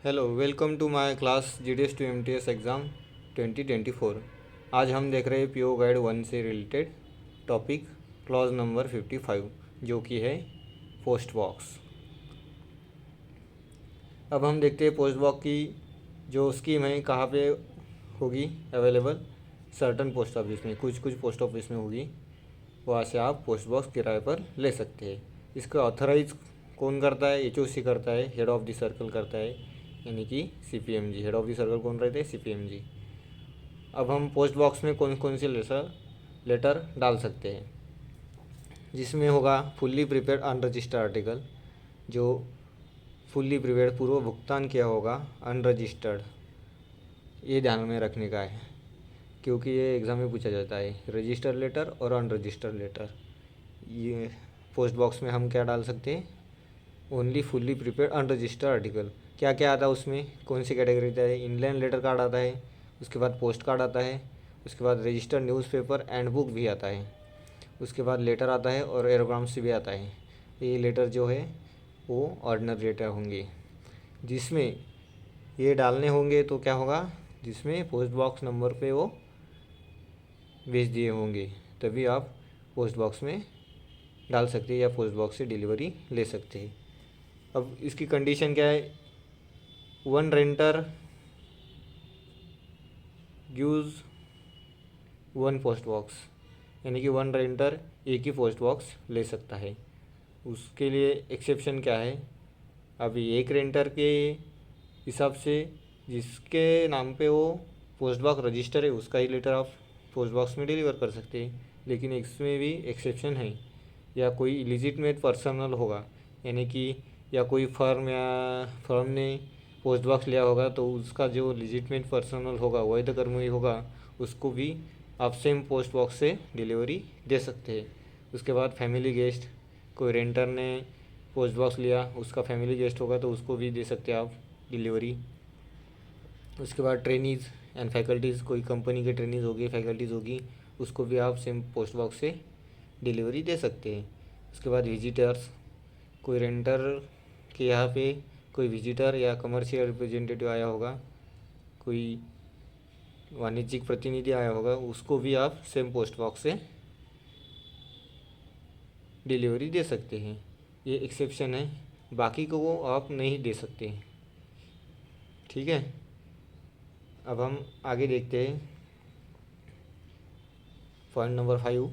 Hello, welcome to my class GDS to MTS exam 2024। आज हम देख रहे हैं PO गाइड 1 से रिलेटेड टॉपिक क्लॉज नंबर 55 जो कि है पोस्ट बॉक्स। अब हम देखते हैं पोस्ट बॉक्स की जो स्कीम है कहाँ पे होगी अवेलेबल। सर्टन पोस्ट ऑफिस में, कुछ पोस्ट ऑफिस में होगी, वहाँ से आप पोस्ट बॉक्स किराए पर ले सकते हैं। इसका ऑथराइज कौन करता है? HOC करता है, हेड ऑफ़ द सर्कल करता है, यानी कि CPMG। Head of the circle कौन रहते हैं? CPMG। अब हम पोस्ट बॉक्स में कौन कौन से लेटर डाल सकते हैं, जिसमें होगा फुल्ली प्रिपेयर्ड अनरजिस्टर्ड आर्टिकल, जो फुल्ली प्रिपेयर्ड पूर्व भुगतान किया होगा अनरजिस्टर्ड, ये ध्यान में रखने का है क्योंकि ये एग्ज़ाम में पूछा जाता है। रजिस्टर्ड लेटर और अनरजिस्टर्ड लेटर, ये पोस्ट बॉक्स में हम क्या डाल सकते हैं? Only fully prepared unregistered article. क्या क्या आता है उसमें? कौन सी कैटेगरी आता है? इनलैंड लेटर कार्ड आता है, उसके बाद पोस्ट कार्ड आता है, उसके बाद रजिस्टर्ड न्यूज़पेपर एंड बुक भी आता है, उसके बाद लेटर आता है और एरोग्राम्स भी आता है। ये लेटर जो है वो ऑर्डिनरी लेटर होंगे, जिसमें ये डालने होंगे तो क्या होगा, जिसमें पोस्ट बॉक्स नंबर पे वो भेज दिए होंगे, तभी आप पोस्ट बॉक्स में डाल सकते हैं या पोस्ट बॉक्स से डिलीवरी ले सकते हैं। अब इसकी कंडीशन क्या है? One रेंटर gives one post box, यानी कि वन रेंटर एक ही पोस्ट बॉक्स ले सकता है। उसके लिए एक्सेप्शन क्या है? अभी एक रेंटर के हिसाब से जिसके नाम पे वो पोस्ट बॉक्स रजिस्टर है उसका ही लेटर आप पोस्ट बॉक्स में डिलीवर कर सकते हैं, लेकिन इसमें भी एक्सेप्शन है। या कोई इलिजिटमेट पर्सनल होगा, यानी कि या कोई फर्म ने पोस्ट बॉक्स लिया होगा तो उसका जो लिजिटमेट पर्सनल होगा, वैध कर्मी होगा, उसको भी आप सेम पोस्ट बॉक्स से डिलीवरी दे सकते हैं। उसके बाद फैमिली गेस्ट, कोई रेंटर ने पोस्ट बॉक्स लिया, उसका फैमिली गेस्ट होगा तो उसको भी दे सकते हैं आप डिलीवरी। उसके बाद ट्रेनीज़ एंड फैकल्टीज़, कोई कंपनी के ट्रेनीज़ होगी, फैकल्टीज़ होगी, उसको भी आप सेम पोस्ट बॉक्स से डिलीवरी दे सकते हैं। उसके बाद विजिटर्स, कोई रेंटर के यहाँ पे कोई विजिटर या कमर्शियल रिप्रेजेंटेटिव आया होगा, कोई वाणिज्यिक प्रतिनिधि आया होगा, उसको भी आप सेम पोस्ट बॉक्स से डिलीवरी दे सकते हैं। ये एक्सेप्शन है, बाकी को वो आप नहीं दे सकते। ठीक है, अब हम आगे देखते हैं पॉइंट नंबर 5,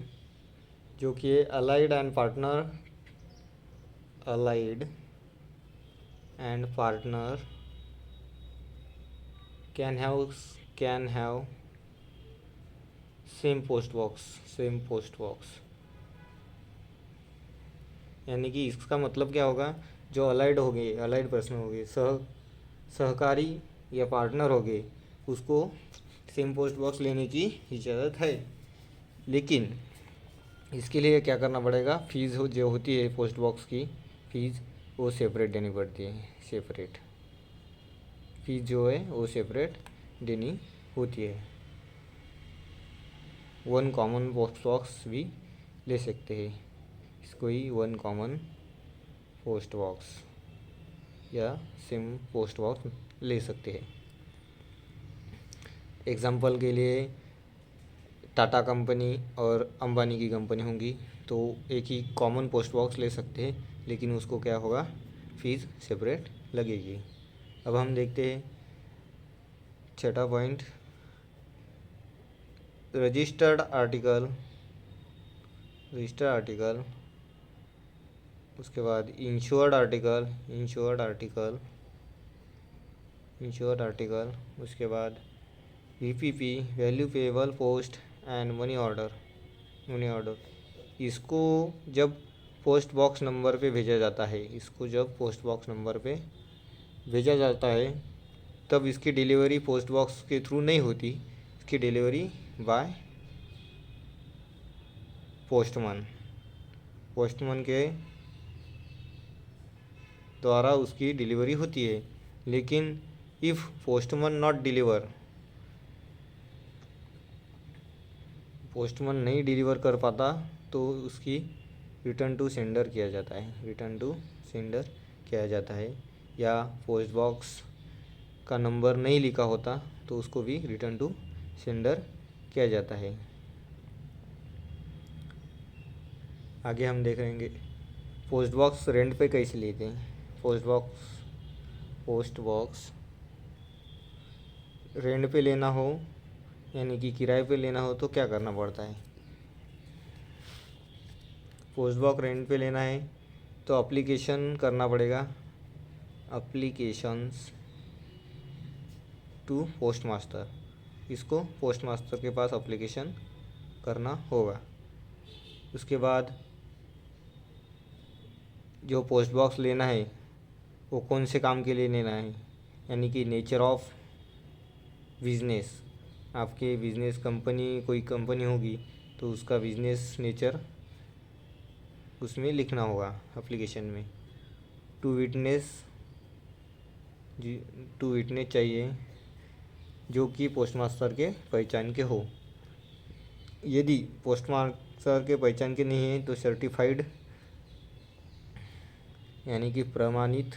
जो कि है allied and partner. Allied and partner can have same post box. यानी कि इसका मतलब क्या होगा? जो अलाइड हो गए, अलाइड पर्सन हो गए, सहकारी या पार्टनर हो गए, उसको सेम पोस्ट बॉक्स लेने की इजाज़त है, लेकिन इसके लिए क्या करना पड़ेगा? फ़ीस जो होती है पोस्ट बॉक्स की फ़ीस, वो सेपरेट देनी पड़ती है। सेपरेट फ़ीस जो है वो सेपरेट देनी होती है। वन कॉमन पोस्ट बॉक्स भी ले सकते हैं, इसको ही वन कॉमन पोस्ट बॉक्स या सेम पोस्ट बॉक्स ले सकते हैं। एग्ज़ाम्पल के लिए टाटा कंपनी और अंबानी की कंपनी होंगी तो एक ही कॉमन पोस्ट बॉक्स ले सकते हैं, लेकिन उसको क्या होगा? फ़ीस सेपरेट लगेगी। अब हम देखते हैं छठा पॉइंट, रजिस्टर्ड आर्टिकल। उसके बाद इंश्योर्ड आर्टिकल। उसके बाद VPP, value payable post and money order. इसको जब पोस्ट बॉक्स नंबर पे भेजा जाता है, तब इसकी डिलीवरी पोस्ट बॉक्स के थ्रू नहीं होती, इसकी डिलीवरी बाय पोस्टमैन के द्वारा उसकी डिलीवरी होती है। लेकिन इफ़ पोस्टमैन नहीं डिलीवर कर पाता तो उसकी रिटर्न टू सेंडर किया जाता है, या पोस्ट बॉक्स का नंबर नहीं लिखा होता तो उसको भी रिटर्न टू सेंडर किया जाता है। आगे हम देखेंगे पोस्ट बॉक्स रेंट पे कैसे लेते हैं। पोस्ट बॉक्स रेंट पे लेना हो यानी कि किराए पे लेना हो तो क्या करना पड़ता है। पोस्ट बॉक्स रेंट पे लेना है तो एप्लीकेशन करना पड़ेगा, एप्लीकेशंस टू पोस्ट मास्टर। इसको पोस्ट मास्टर के पास एप्लीकेशन करना होगा। उसके बाद जो पोस्ट बॉक्स लेना है वो कौन से काम के लिए लेना है, यानी कि नेचर ऑफ बिजनेस। आपके बिजनेस कंपनी कोई कंपनी होगी तो उसका बिजनेस नेचर उसमें लिखना होगा एप्लीकेशन में। टू विटनेस चाहिए जो कि पोस्ट मास्टर के पहचान के हो। यदि पोस्ट मास्टर के पहचान के नहीं है तो सर्टिफाइड यानी कि प्रमाणित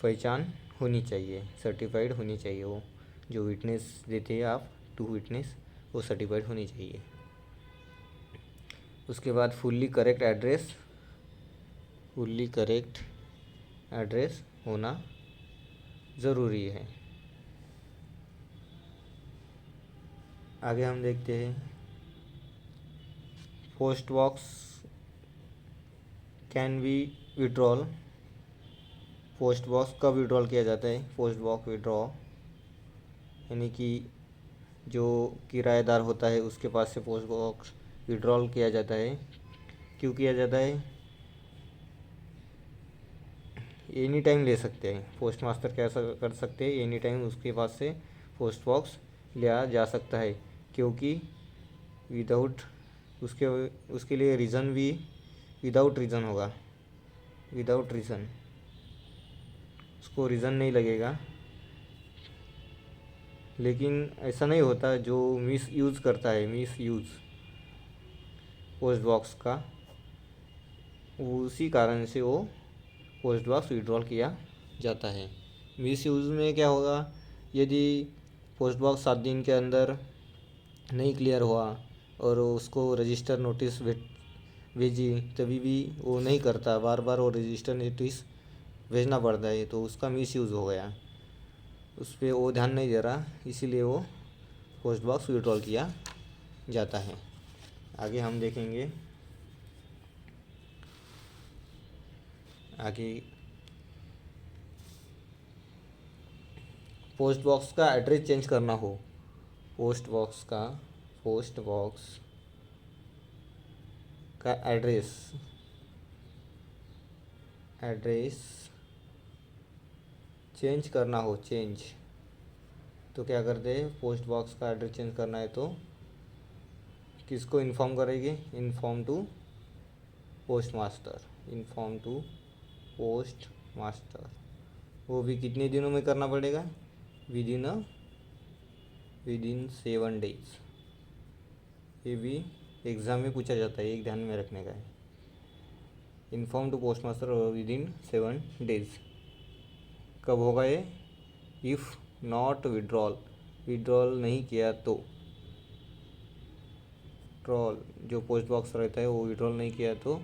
पहचान होनी चाहिए, सर्टिफाइड होनी चाहिए। वो जो विटनेस देते हैं आप टू विटनेस, वो सर्टिफाइड होनी चाहिए। उसके बाद फुल्ली करेक्ट एड्रेस होना ज़रूरी है। आगे हम देखते हैं post box can be withdrawal. Post box कब विड्रॉल किया जाता है। पोस्ट बॉक्स विड्रॉ यानी कि जो किराएदार होता है उसके पास से पोस्ट बॉक्स विड्रॉल किया जाता है। क्यों किया जाता है। एनी टाइम ले सकते हैं, पोस्ट मास्टर कैसा कर सकते हैं, एनी टाइम उसके पास से पोस्ट बॉक्स लिया जा सकता है। क्योंकि विदाउट उसके लिए रीज़न भी विदाउट रीज़न होगा, विदाउट रीज़न उसको रीज़न नहीं लगेगा। लेकिन ऐसा नहीं होता, जो मिस यूज़ करता है, मिस यूज़ पोस्ट बॉक्स का, उसी कारण से वो पोस्ट बॉक्स विड्रॉल किया जाता है। मिस यूज़ में क्या होगा, यदि पोस्ट बॉक्स 7 दिन के अंदर नहीं क्लियर हुआ और उसको रजिस्टर नोटिस भेजी तभी भी वो नहीं करता, बार बार वो रजिस्टर नोटिस भेजना पड़ता है, तो उसका मिस यूज़ हो गया, उस पर वो ध्यान नहीं दे रहा, इसीलिए वो पोस्ट बॉक्स विड्रॉल किया जाता है। आगे हम देखेंगे पोस्ट बॉक्स का एड्रेस चेंज करना हो। पोस्ट बॉक्स का एड्रेस चेंज करना हो, तो क्या करते हैं। पोस्ट बॉक्स का एड्रेस चेंज करना है तो किसको इन्फॉर्म करेंगे, इन्फॉर्म टू पोस्ट मास्टर। वो भी कितने दिनों में करना पड़ेगा, विदिन 7 डेज। ये भी एग्ज़ाम में पूछा जाता है, एक ध्यान में रखने का है। Inform to post master within 7 days. कब होगा ये, इफ़ नॉट विड्रॉल नहीं किया तो, जो पोस्ट बॉक्स रहता है वो विड्रॉल नहीं किया तो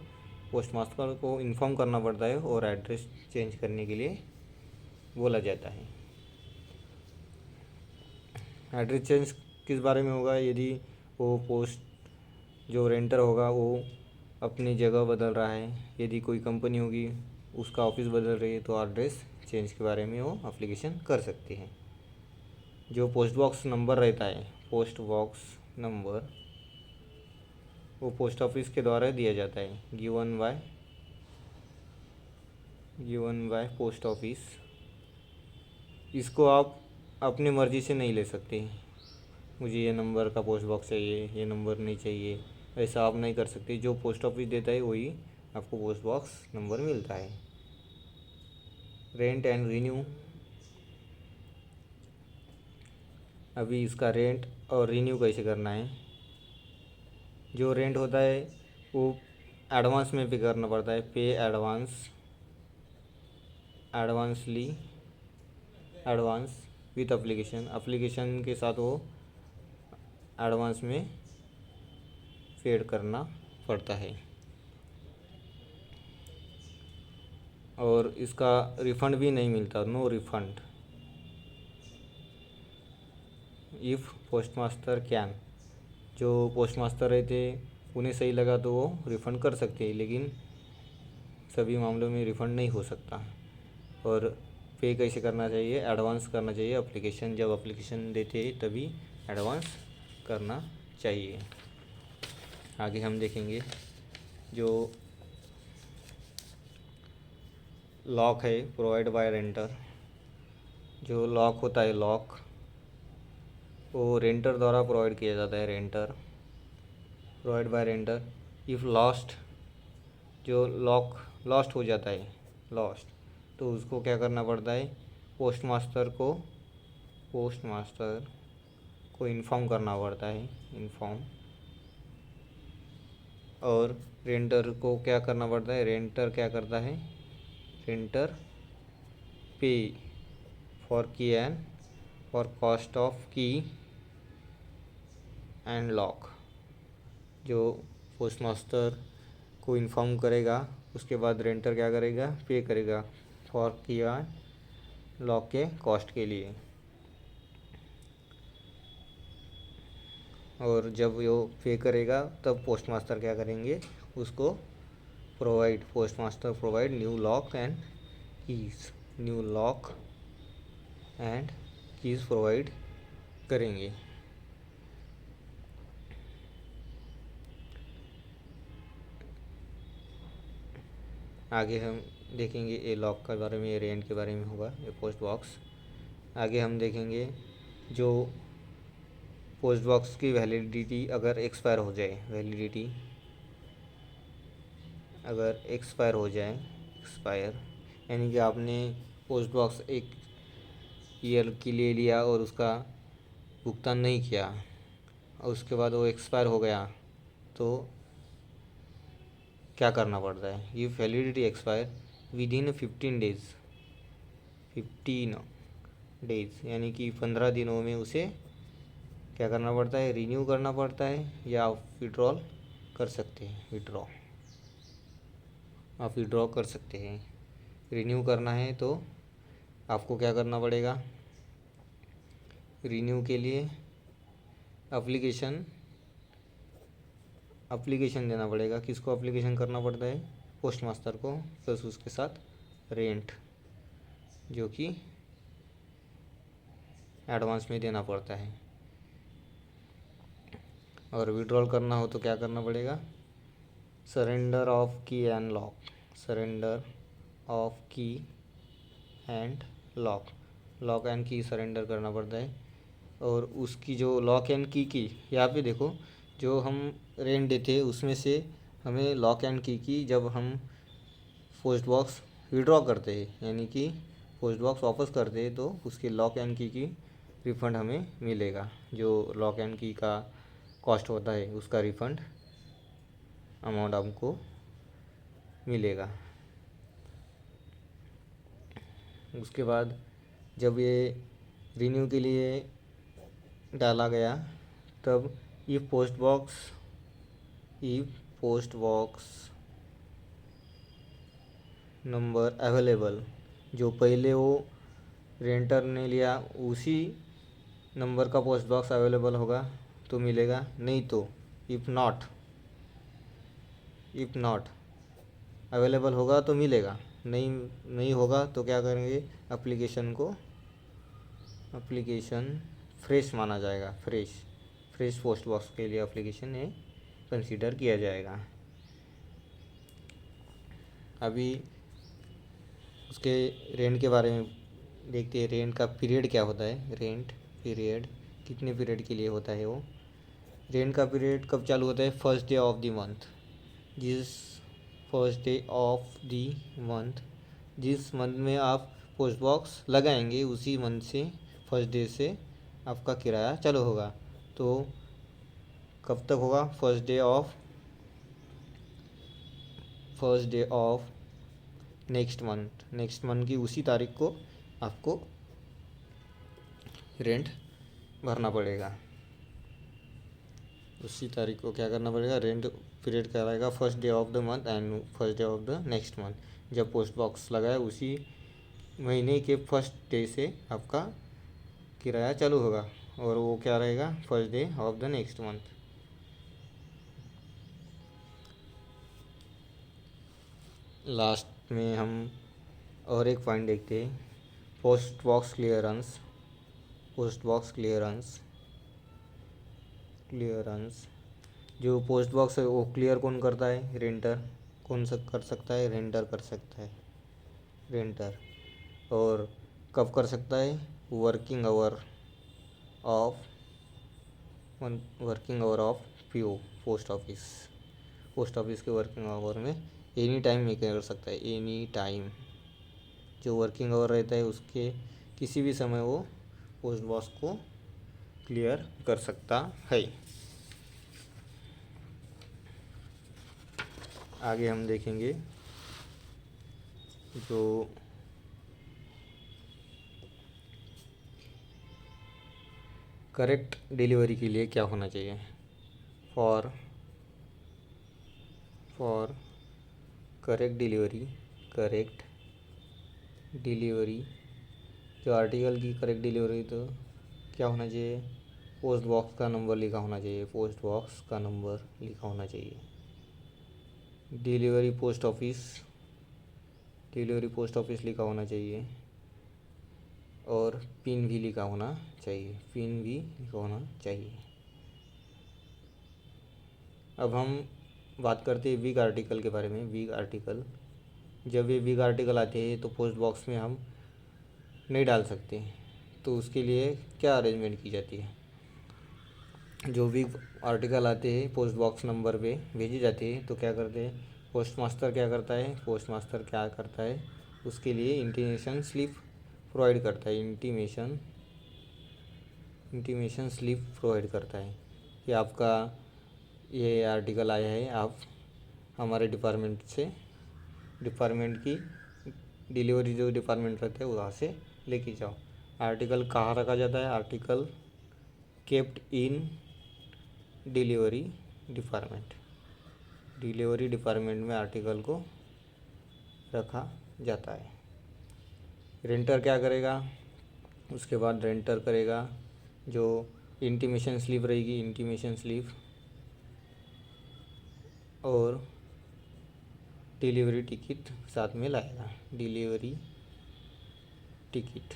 पोस्ट मास्टर को इन्फॉर्म करना पड़ता है और एड्रेस चेंज करने के लिए बोला जाता है। एड्रेस चेंज किस बारे में होगा, यदि वो पोस्ट जो रेंटर होगा वो अपनी जगह बदल रहा है, यदि कोई कंपनी होगी उसका ऑफिस बदल रही है तो एड्रेस चेंज के बारे में वो एप्लीकेशन कर सकती है। जो पोस्ट बॉक्स नंबर रहता है, पोस्ट बॉक्स नंबर वो पोस्ट ऑफिस के द्वारा दिया जाता है, गिवन बाय पोस्ट ऑफिस। इसको आप अपनी मर्ज़ी से नहीं ले सकते, मुझे ये नंबर का पोस्ट बॉक्स चाहिए, ये नंबर नहीं चाहिए, ऐसा आप नहीं कर सकते। जो पोस्ट ऑफिस देता है वही आपको पोस्ट बॉक्स नंबर मिलता है। रेंट एंड रीन्यू, अभी इसका रेंट और रीन्यू कैसे करना है। जो रेंट होता है वो एडवांस में पे करना पड़ता है, पे advancely advance with application, application के साथ वो एडवांस में पेड करना पड़ता है। और इसका रिफ़ंड भी नहीं मिलता, no refund. If post master can, जो पोस्ट मास्टर रहते उन्हें सही लगा तो वो रिफ़ंड कर सकते हैं, लेकिन सभी मामलों में रिफ़ंड नहीं हो सकता। और पे कैसे करना चाहिए, एडवांस करना चाहिए एप्लीकेशन, जब एप्लीकेशन देते हैं तभी एडवांस करना चाहिए। आगे हम देखेंगे जो लॉक है प्रोवाइड बाय रेंटर। जो लॉक होता है, लॉक वो रेंटर द्वारा प्रोवाइड किया जाता है, रेंटर प्रोवाइड बाय रेंटर। इफ़ लॉस्ट, जो लॉक लॉस्ट हो जाता है, लॉस्ट, तो उसको क्या करना पड़ता है, पोस्ट मास्टर को इन्फॉर्म करना पड़ता है, इन्फॉर्म। और रेंटर को क्या करना पड़ता है, रेंटर क्या करता है, रेंटर पे फॉर की एंड फॉर कॉस्ट ऑफ की एंड लॉक। जो पोस्ट मास्टर को इन्फॉर्म करेगा उसके बाद रेंटर क्या करेगा, पे करेगा फॉर की एंड लॉक के कॉस्ट के लिए। और जब वो पे करेगा तब पोस्ट मास्टर क्या करेंगे, उसको post master provide new lock and keys, new lock and keys provide करेंगे। आगे हम देखेंगे ये लॉक के बारे में, ये रेंट के बारे में होगा, ये पोस्ट बॉक्स। आगे हम देखेंगे जो पोस्ट बॉक्स की वैलिडिटी अगर एक्सपायर हो जाए, वैलिडिटी अगर एक्सपायर हो जाए, एक्सपायर यानी कि आपने पोस्ट बॉक्स एक ईयर के लिए लिया और उसका भुगतान नहीं किया और उसके बाद वो एक्सपायर हो गया, तो क्या करना पड़ता है, ये validity expire with in 15 days यानी कि 15 दिनों में उसे क्या करना पड़ता है, रिन्यू करना पड़ता है, या आप विड्रॉल कर सकते हैं, आप विड्रॉ कर सकते हैं। रिन्यू करना है तो आपको क्या करना पड़ेगा, रिन्यू के लिए एप्लीकेशन देना पड़ेगा। किसको एप्लीकेशन करना पड़ता है, पोस्ट मास्टर को, प्लस उसके साथ रेंट जो कि एडवांस में देना पड़ता है। और विड्रॉल करना हो तो क्या करना पड़ेगा, सरेंडर ऑफ की एंड लॉक, सरेंडर ऑफ की एंड लॉक एंड की सरेंडर करना पड़ता है। और उसकी जो लॉक एंड की यहाँ पे देखो, जो हम रेंट देते हैं उसमें से हमें लॉक एंड की जब हम पोस्ट बॉक्स विड्रॉ करते हैं यानी कि पोस्ट बॉक्स वापस करते हैं तो उसके लॉक एंड की रिफ़ंड हमें मिलेगा। जो लॉक एंड की का कॉस्ट होता है उसका रिफ़ंड अमाउंट हमको मिलेगा। उसके बाद जब ये रिन्यू के लिए डाला गया तब ये पोस्ट बॉक्स नंबर अवेलेबल, जो पहले वो रेंटर ने लिया उसी नंबर का पोस्ट बॉक्स अवेलेबल होगा तो मिलेगा, नहीं तो इफ़ नॉट अवेलेबल होगा तो मिलेगा, नहीं होगा तो क्या करेंगे, एप्लीकेशन फ्रेश माना जाएगा, फ्रेश पोस्ट बॉक्स के लिए एप्लीकेशन ये कंसीडर किया जाएगा। अभी उसके रेंट के बारे में देखते हैं, रेंट का पीरियड क्या होता है, रेंट पीरियड कितने पीरियड के लिए होता है वो। रेंट का पीरियड कब चालू होता है, first day of the month, जिस मंथ में आप पोस्ट बॉक्स लगाएंगे उसी मंथ से फर्स्ट डे से आपका किराया चालू होगा। तो कब तक होगा, first day of next month की उसी तारीख को आपको रेंट भरना पड़ेगा। उसी तारीख को क्या करना पड़ेगा, रेंट पीरियड कराएगा first day of the month and first day of the next month. जब पोस्ट बॉक्स लगाए उसी महीने के फर्स्ट डे से आपका किराया चालू होगा, और वो क्या रहेगा, first day of the next month. Last में हम और एक पॉइंट देखते हैं, post box clearance. Post box clearance जो पोस्ट बॉक्स है वो क्लियर कौन करता है, रेंटर। कौन सा कर सकता है, रेंटर कर सकता है, रेंटर। और कब कर सकता है, working hour of PO, post office के वर्किंग आवर में एनी टाइम ये कर सकता है, एनी टाइम। जो वर्किंग आवर रहता है उसके किसी भी समय वो पोस्ट बॉक्स को क्लियर कर सकता है। आगे हम देखेंगे जो करेक्ट डिलीवरी के लिए क्या होना चाहिए। फॉर करेक्ट डिलीवरी जो आर्टिकल की करेक्ट डिलीवरी, तो क्या होना चाहिए, पोस्ट बॉक्स का नंबर लिखा होना चाहिए, पोस्ट बॉक्स का नंबर लिखा होना चाहिए। डिलीवरी पोस्ट ऑफिस लिखा होना चाहिए, और पिन भी लिखा होना चाहिए। अब हम बात करते हैं वीक आर्टिकल के बारे में। वीक आर्टिकल, जब ये वीक आर्टिकल आते हैं तो पोस्ट बॉक्स में हम नहीं डाल सकते, तो उसके लिए क्या अरेंजमेंट की जाती है। जो वीक आर्टिकल आते हैं पोस्ट बॉक्स नंबर पे भेजे जाते हैं, तो क्या करते हैं, पोस्ट मास्टर क्या करता है, उसके लिए इंटीमेशन स्लिप प्रोवाइड करता है। इंटीमेशन स्लिप प्रोवाइड करता है कि आपका ये आर्टिकल आया है, आप हमारे डिपार्टमेंट की डिलीवरी जो डिपार्टमेंट रहता है वहाँ से लेके जाओ। आर्टिकल कहाँ रखा जाता है, article kept in delivery department में आर्टिकल को रखा जाता है। रेंटर क्या करेगा, उसके बाद रेंटर करेगा जो इंटीमेशन स्लिप रहेगी, इंटीमेशन स्लिप और डिलीवरी टिकट साथ में लाएगा। डिलीवरी टिकट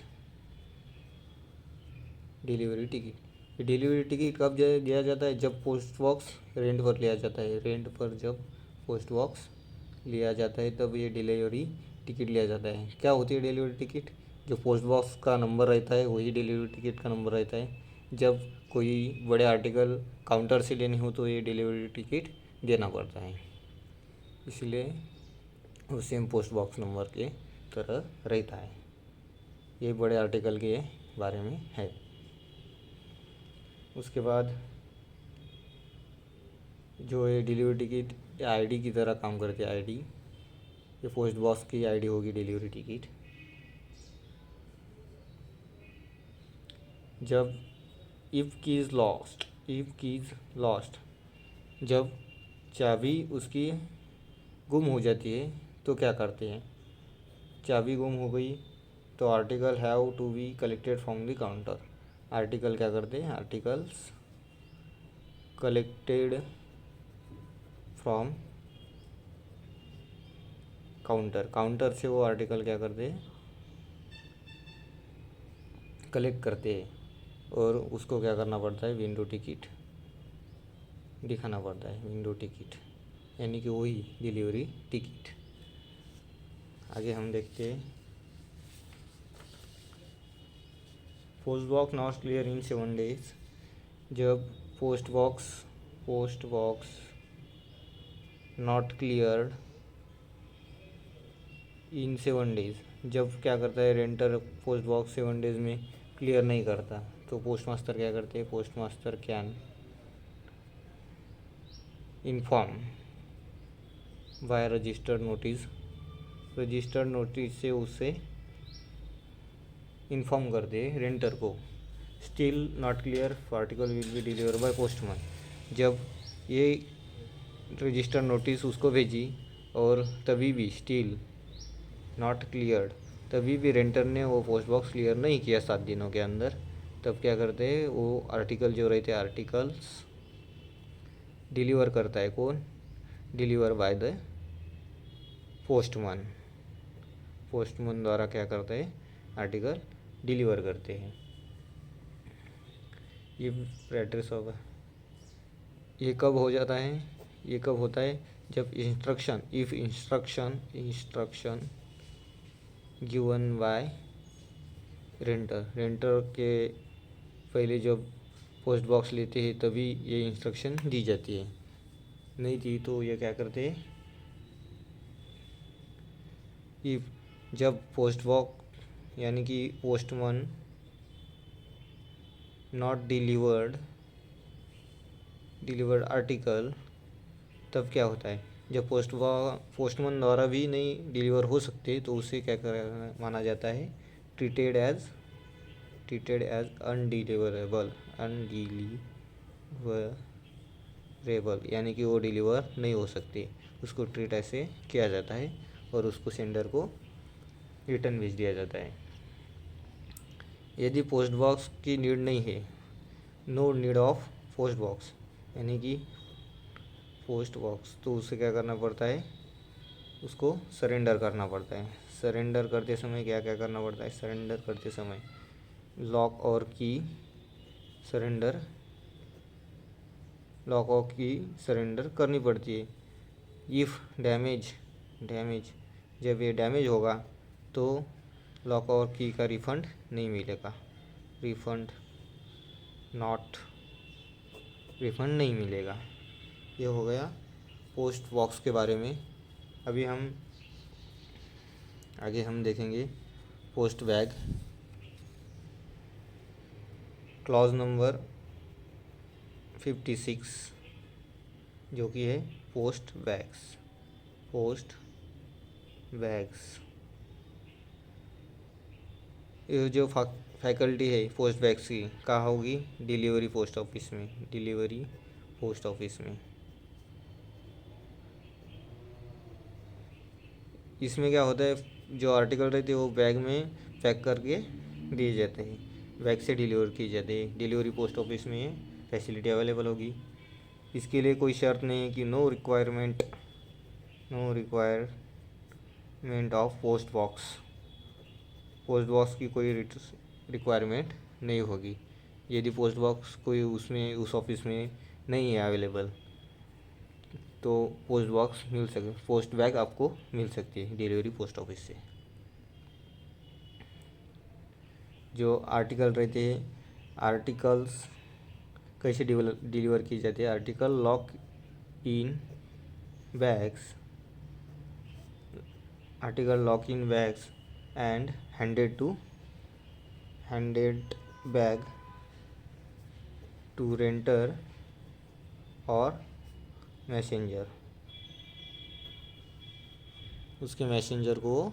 कब दिया जाता है, जब पोस्ट बॉक्स रेंट पर लिया जाता है। जब पोस्ट बॉक्स लिया जाता है तब ये डिलीवरी टिकट लिया जाता है। क्या होती है डिलीवरी टिकट, जो पोस्ट बॉक्स का नंबर रहता है वही डिलीवरी टिकट का नंबर रहता है। जब कोई बड़े आर्टिकल काउंटर से लेने हो तो ये डिलीवरी टिकट देना पड़ता है, इसलिए वो सेम पोस्ट बॉक्स नंबर के तरह रहता है। ये बड़े आर्टिकल के बारे में है। उसके बाद जो ये डिलीवरी टिकट आईडी की तरह काम करती है। आईडी, ये पोस्ट बॉक्स की आईडी होगी डिलीवरी टिकट। जब इफ़ कीज़ लॉस्ट, जब चाबी उसकी गुम हो जाती है तो क्या करते हैं, चाबी गुम हो गई तो article have to be collected from the counter. Article क्या करते हैं, आर्टिकल्स कलेक्टेड फ्रॉम काउंटर से वो आर्टिकल क्या करते हैं, कलेक्ट करते हैं, और उसको क्या करना पड़ता है, विंडो टिकट दिखाना पड़ता है। विंडो टिकट यानी कि वही डिलीवरी टिकट। आगे हम देखते हैं post box not clear in 7 days। जब post box not cleared in 7 days, जब क्या करता है रेंटर पोस्ट बॉक्स 7 days में क्लियर नहीं करता, तो पोस्ट मास्टर क्या करते हैं, post master can inform by registered notice से उसे इन्फॉर्म कर दे रेंटर को still not clear article will be deliver by postman. जब ये रजिस्टर नोटिस उसको भेजी और तभी भी स्टिल नॉट क्लियर्ड, तभी भी रेंटर ने वो पोस्ट बॉक्स क्लियर नहीं किया 7 दिनों के अंदर, तब क्या करते हैं वो आर्टिकल जो रहते हैं आर्टिकल्स डिलीवर करता है कौन, deliver by the postman. Postman द्वारा क्या करते हैं आर्टिकल डिलीवर करते हैं। ये एड्रेस होगा, ये कब हो जाता है, ये कब होता है जब instruction if instruction given by रेंटर के पहले जब पोस्ट बॉक्स लेते हैं तभी ये इंस्ट्रक्शन दी जाती है, नहीं दी तो ये क्या करते हैं इफ जब पोस्ट बॉक्स यानी कि पोस्टमैन नॉट डिलीवर्ड आर्टिकल, तब क्या होता है जब पोस्टमैन द्वारा भी नहीं डिलीवर हो सकते तो उसे क्या कर माना जाता है ट्रीटेड एज अनडिलीवरेबल यानी कि वो डिलीवर नहीं हो सकते, उसको ट्रीट ऐसे किया जाता है और उसको सेंडर को रिटर्न भेज दिया जाता है। यदि पोस्ट बॉक्स की नीड नहीं है, no need of post box यानी कि पोस्ट बॉक्स, तो उसे क्या करना पड़ता है उसको सरेंडर करना पड़ता है। सरेंडर करते समय क्या क्या करना पड़ता है, सरेंडर करते समय लॉक और की सरेंडर करनी पड़ती है। इफ़ डैमेज जब ये डैमेज होगा तो लॉक और की का रिफ़ंड नहीं मिलेगा, रिफ़ंड नहीं मिलेगा। ये हो गया पोस्ट बॉक्स के बारे में। अभी आगे हम देखेंगे पोस्ट बैग। क्लॉज नंबर 56 जो कि है पोस्ट बैग्स। ये जो फैकल्टी है पोस्ट बैग्स की कहाँ होगी, डिलीवरी पोस्ट ऑफिस में। इसमें क्या होता है जो आर्टिकल रहते हैं वो बैग में पैक करके दिए जाते हैं, बैग से डिलीवर किए जाते हैं। डिलीवरी पोस्ट ऑफिस में ये फैसिलिटी अवेलेबल होगी। इसके लिए कोई शर्त नहीं है कि no requirement of post box की कोई रिक्वायरमेंट नहीं होगी। यदि पोस्ट बॉक्स कोई उस ऑफिस में नहीं है अवेलेबल तो पोस्ट बैग आपको मिल सकती है डिलीवरी पोस्ट ऑफिस से। जो आर्टिकल रहते हैं, आर्टिकल्स कैसे डिलीवर की जाती है, article lock in bags and handed bag to renter और मैसेंजर। उसके मैसेंजर को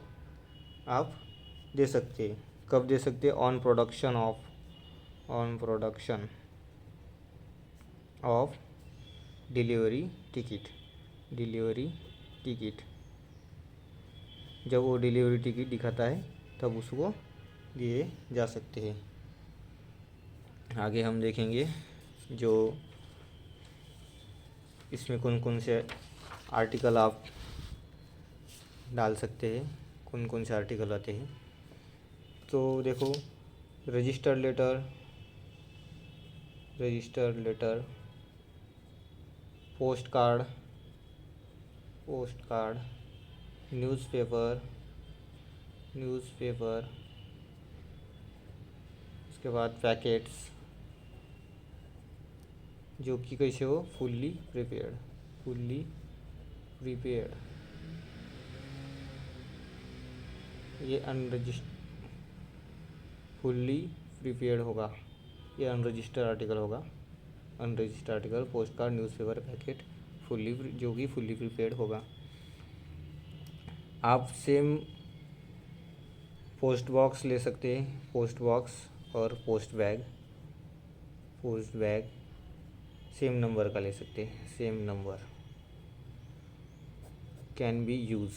आप दे सकते हैं। कब दे सकते हैं, on production of delivery ticket. जब वो डिलीवरी टिकट दिखाता है तब उसको दिए जा सकते हैं। आगे हम देखेंगे जो इसमें कौन कौन से आर्टिकल आप डाल सकते हैं, कौन कौन से आर्टिकल आते हैं। तो देखो registered letter, post card, newspaper, उसके बाद पैकेट्स जो कि कैसे हो फुल्ली प्रिपेयर्ड, ये फुल्ली प्रिपेयर्ड होगा, ये unregistered article post card, newspaper, packet जो कि फुल्ली प्रिपेयर्ड होगा। आप सेम पोस्ट बॉक्स ले सकते हैं, पोस्ट बॉक्स और post bag post bag same number का ले सकते हैं, same number can be use.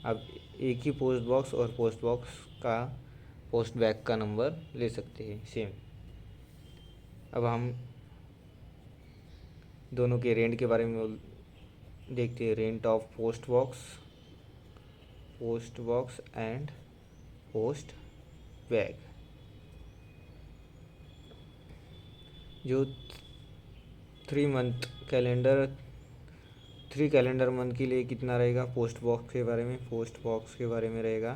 अब एक ही पोस्ट बॉक्स और पोस्ट बॉक्स का पोस्ट बैग का नंबर ले सकते हैं सेम। अब हम दोनों के रेंट के बारे में देखते हैं। Rent of post box and post bag. जो 3 कैलेंडर मंथ के लिए कितना रहेगा पोस्ट बॉक्स के बारे में, पोस्ट बॉक्स के बारे में रहेगा,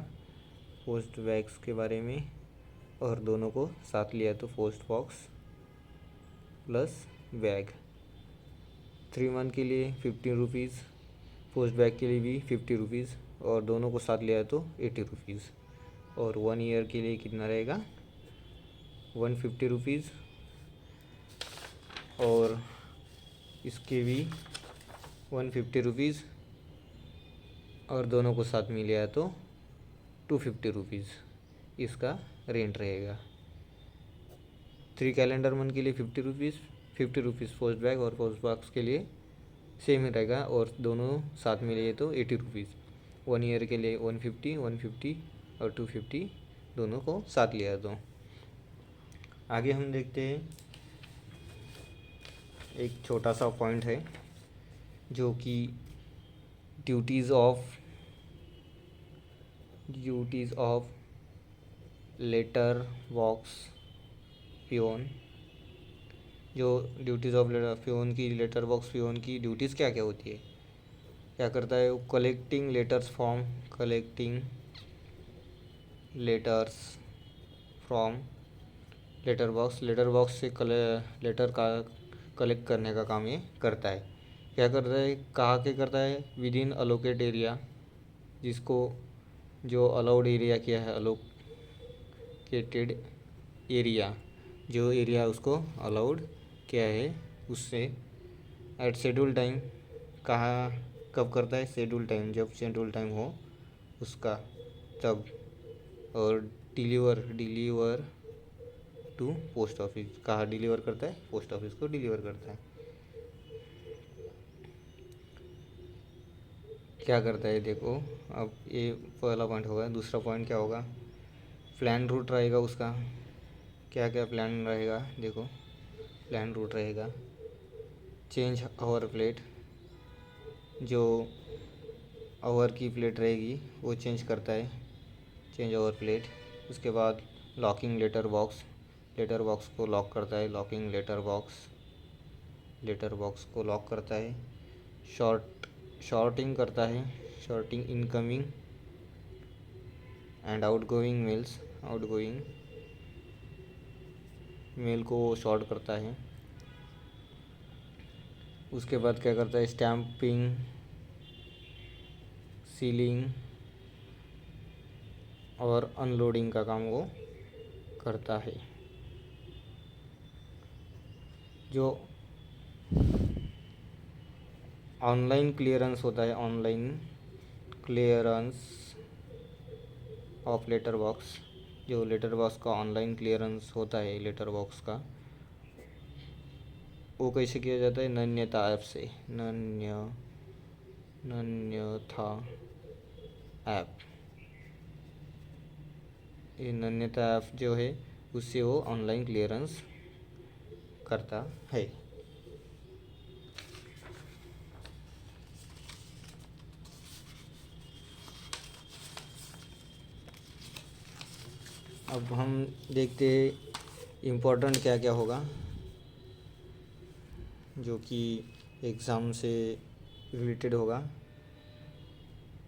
पोस्ट बैग्स के बारे में, और दोनों को साथ लिया तो post box plus bag. 3 month के लिए 50 रुपीज़, पोस्ट बैग के लिए भी 50 रुपीज़, और दोनों को साथ लिया तो 80 रुपीज़। और 1 ईयर के लिए कितना रहेगा 150 रुपीज़, और इसके भी 150 रुपीज़, और दोनों को साथ में लिया तो 250 रुपीज़ इसका रेंट रहेगा। 3 कैलेंडर मंथ के लिए 50 रुपीज़ पोस्ट बैग और पोस्ट बॉक्स के लिए सेम ही रहेगा, और दोनों साथ में लिए तो 80 रुपीज़। 1 ईयर के लिए 150 और 250 दोनों को साथ लिया तो। आगे हम देखते हैं, एक छोटा सा पॉइंट है जो कि duties of letter box peon. जो ड्यूटीज़ ऑफ पियोन की, लेटर बॉक्स पियोन की ड्यूटीज़ क्या क्या होती है, क्या करता है वो? Collecting letters from letter box से लेटर का कलेक्ट करने का काम ये करता है। क्या करता है, कहाँ के करता है? विद इन अलोकेट एरिया, जिसको जो अलाउड एरिया किया है, अलोकेटेड एरिया, जो एरिया उसको अलाउड किया है उससे। एट शेड्यूल टाइम, कहाँ कब करता है? शेड्यूल टाइम, जब शेड्यूल टाइम हो उसका तब। और डिलीवर टू पोस्ट ऑफिस, कहाँ डिलीवर करता है? पोस्ट ऑफिस को डिलीवर करता है। क्या करता है देखो, अब ये पहला पॉइंट होगा। दूसरा पॉइंट क्या होगा? प्लान रूट रहेगा उसका। क्या क्या प्लान रहेगा देखो, प्लान रूट रहेगा। चेंज आवर प्लेट, जो आवर की प्लेट रहेगी वो चेंज करता है, चेंज आवर प्लेट। उसके बाद लॉकिंग लेटर बॉक्स को लॉक करता है, लॉकिंग लेटर बॉक्स को लॉक करता है। शॉर्टिंग करता है, sorting incoming and outgoing mail को शॉर्ट करता है। उसके बाद क्या करता है? स्टैम्पिंग, सीलिंग और अनलोडिंग का काम वो करता है। जो ऑनलाइन क्लियरेंस होता है, online clearance of letter box, जो लेटर बॉक्स का ऑनलाइन क्लियरेंस होता है लेटर बॉक्स का, वो कैसे किया जाता है? नन्यता ऐप से, नन्यथा ऐप। ये नन्यता ऐप जो है उससे वो ऑनलाइन क्लियरेंस करता है। अब हम देखते हैं इम्पोर्टेंट क्या क्या होगा जो कि एग्ज़ाम से रिलेटेड होगा।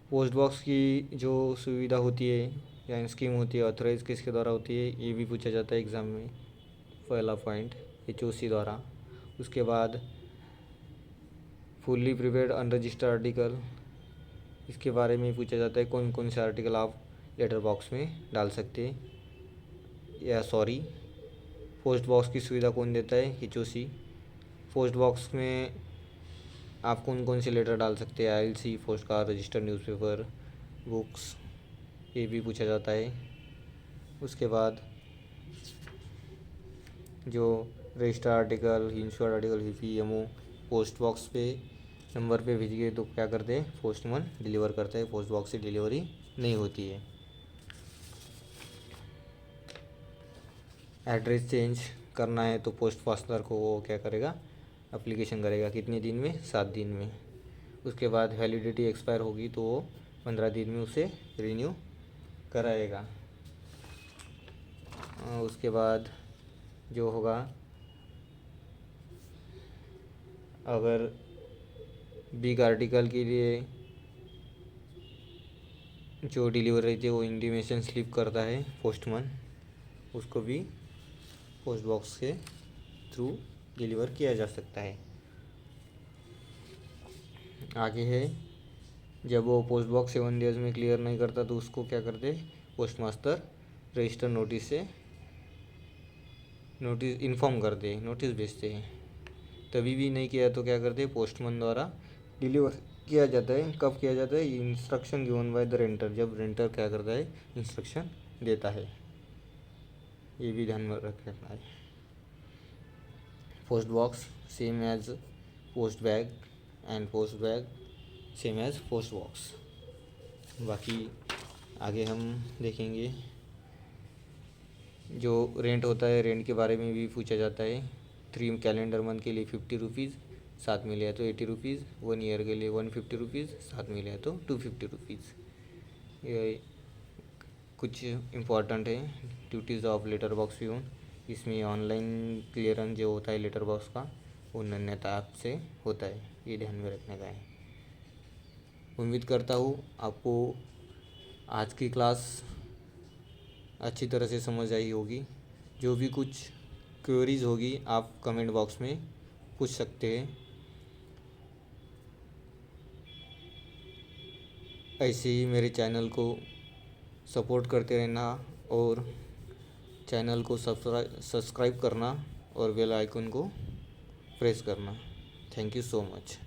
पोस्ट बॉक्स की जो सुविधा होती है या स्कीम होती है, ऑथराइज किसके द्वारा होती है, ये भी पूछा जाता है एग्ज़ाम में। पहला पॉइंट HOC द्वारा। उसके बाद फुल्ली प्रिपेयर्ड अनरजिस्टर्ड आर्टिकल, इसके बारे में पूछा जाता है कौन कौन से आर्टिकल आप लेटर बॉक्स में डाल सकते हैं, या पोस्ट बॉक्स की सुविधा कौन देता है? HOC। पोस्ट बॉक्स में आप कौन कौन से लेटर डाल सकते हैं? ILC, post card, registered newspaper, books, ये भी पूछा जाता है। उसके बाद जो register article, insured article, VPMO post box पे नंबर पे भेज गए तो क्या करते हैं, पोस्टमैन डिलीवर करता है, पोस्ट बॉक्स से डिलीवरी नहीं होती है। एड्रेस चेंज करना है तो पोस्ट मास्टर को वो क्या करेगा, एप्लीकेशन करेगा, कितने दिन में, 7 दिन में। उसके बाद वैलिडिटी एक्सपायर होगी तो वो 15 दिन में उसे रिन्यू कराएगा। उसके बाद जो होगा, अगर बिग आर्टिकल के लिए जो डिलीवर रहती है वो इंटीमेशन स्लिप करता है पोस्टमैन, उसको भी पोस्ट बॉक्स के थ्रू डिलीवर किया जा सकता है। आगे है, जब वो पोस्ट बॉक्स 7 डेज में क्लियर नहीं करता तो उसको क्या करते, पोस्ट मास्टर रजिस्टर नोटिस से नोटिस इन्फॉर्म करते, नोटिस भेजते हैं। तभी भी नहीं किया तो क्या करते, पोस्टमैन द्वारा डिलीवर किया जाता है। कब किया जाता है, इंस्ट्रक्शन गिवन बाय द रेंटर, जब रेंटर क्या करता है, इंस्ट्रक्शन देता है। ये भी ध्यान में रखना है। Post box same as post bag and post bag same as post box. बाकी आगे हम देखेंगे, जो रेंट होता है, रेंट के बारे में भी पूछा जाता है। 3 कैलेंडर मंथ के लिए 50 रुपीज़, साथ में लिया तो 80 रुपीज़, 1 ईयर के लिए 150 रुपीज़, साथ में लिया तो 250 रुपीज़। ये कुछ इम्पॉर्टेंट है। Duties of letter box peon, इसमें ऑनलाइन क्लियरेंस जो होता है लेटर बॉक्स का, वो नन्यता से होता है, ये ध्यान में रखने का है। उम्मीद करता हूँ आपको आज की क्लास अच्छी तरह से समझ आई होगी। जो भी कुछ क्वेरीज होगी आप कमेंट बॉक्स में पूछ सकते हैं। ऐसे ही मेरे चैनल को सपोर्ट करते रहना और चैनल को सब्सक्राइब करना और बेल आइकन को प्रेस करना। Thank you so much.